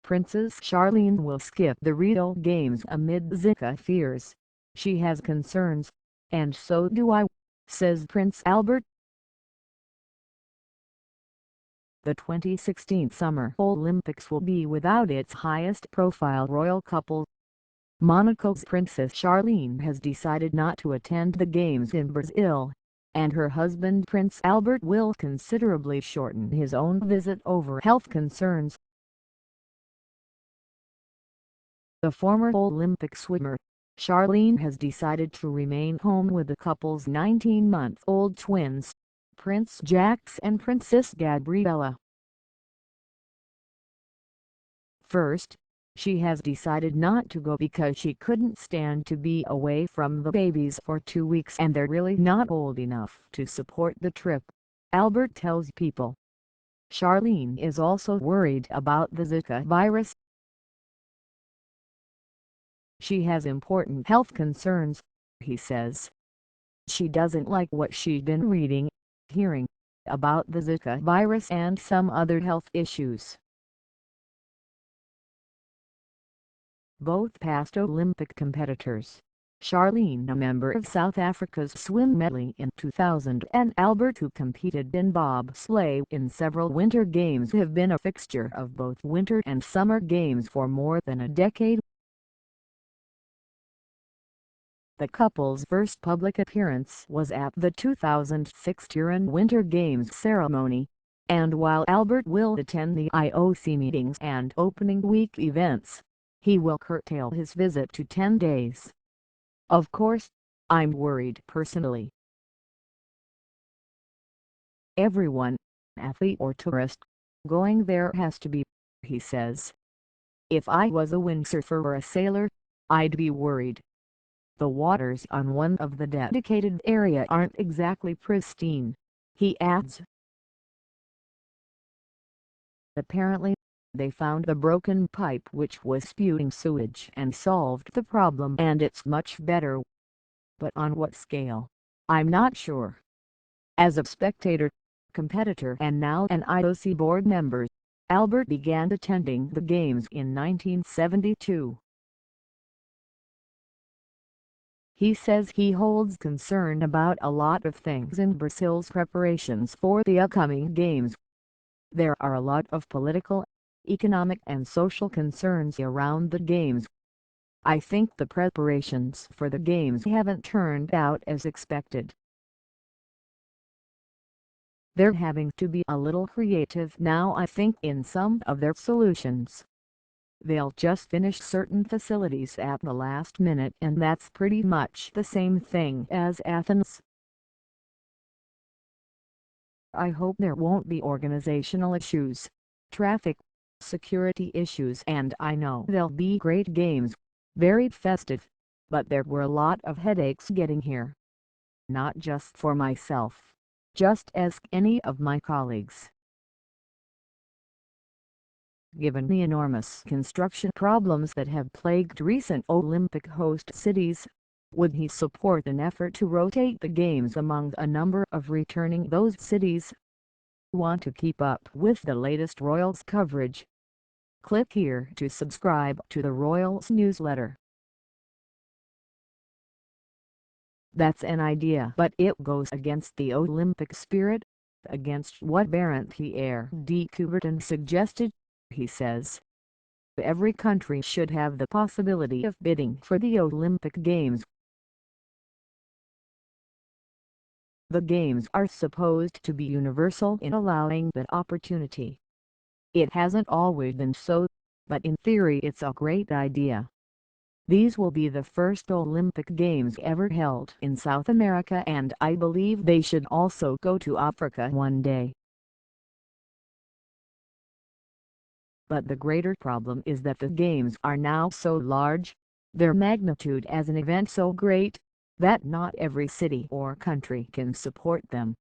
Princess Charlene will skip the Rio Games amid Zika fears. She has concerns, and so do I, says Prince Albert. The 2016 Summer Olympics will be without its highest-profile royal couple. Monaco's Princess Charlene has decided not to attend the Games in Brazil, and her husband Prince Albert will considerably shorten his own visit over health concerns. The former Olympic swimmer, Charlene, has decided to remain home with the couple's 19-month-old twins, Prince Jax and Princess Gabriella. First, she has decided not to go because she couldn't stand to be away from the babies for 2 weeks and they're really not old enough to support the trip, Albert tells People. Charlene is also worried about the Zika virus. She has important health concerns, he says. She doesn't like what she's been reading, hearing, about the Zika virus and some other health issues. Both past Olympic competitors, Charlene, a member of South Africa's swim medley in 2000, and Albert, who competed in bobsleigh in several Winter Games, have been a fixture of both Winter and Summer Games for more than a decade. The couple's first public appearance was at the 2006 Turin Winter Games ceremony, and while Albert will attend the IOC meetings and opening week events, he will curtail his visit to 10 days. Of course, I'm worried personally. Everyone, athlete or tourist, going there has to be, he says. If I was a windsurfer or a sailor, I'd be worried. The waters on one of the dedicated area aren't exactly pristine, he adds. Apparently, they found the broken pipe which was spewing sewage and solved the problem, and it's much better. But on what scale? I'm not sure. As a spectator, competitor and now an IOC board member, Albert began attending the Games in 1972. He says he holds concern about a lot of things in Brazil's preparations for the upcoming Games. There are a lot of political, economic and social concerns around the Games. I think the preparations for the Games haven't turned out as expected. They're having to be a little creative now, I think, in some of their solutions. They'll just finish certain facilities at the last minute, and that's pretty much the same thing as Athens. I hope there won't be organizational issues, traffic, security issues, and I know they'll be great games, very festive, but there were a lot of headaches getting here. Not just for myself. Just ask any of my colleagues. Given the enormous construction problems that have plagued recent Olympic host cities, would he support an effort to rotate the Games among a number of returning those cities? Want to keep up with the latest Royals coverage? Click here to subscribe to the Royals newsletter. That's an idea, but it goes against the Olympic spirit, against what Barent Pierre de Coubertin suggested, he says. Every country should have the possibility of bidding for the Olympic Games. The Games are supposed to be universal in allowing that opportunity. It hasn't always been so, but in theory it's a great idea. These will be the first Olympic Games ever held in South America, and I believe they should also go to Africa one day. But the greater problem is that the Games are now so large, their magnitude as an event so great, that not every city or country can support them.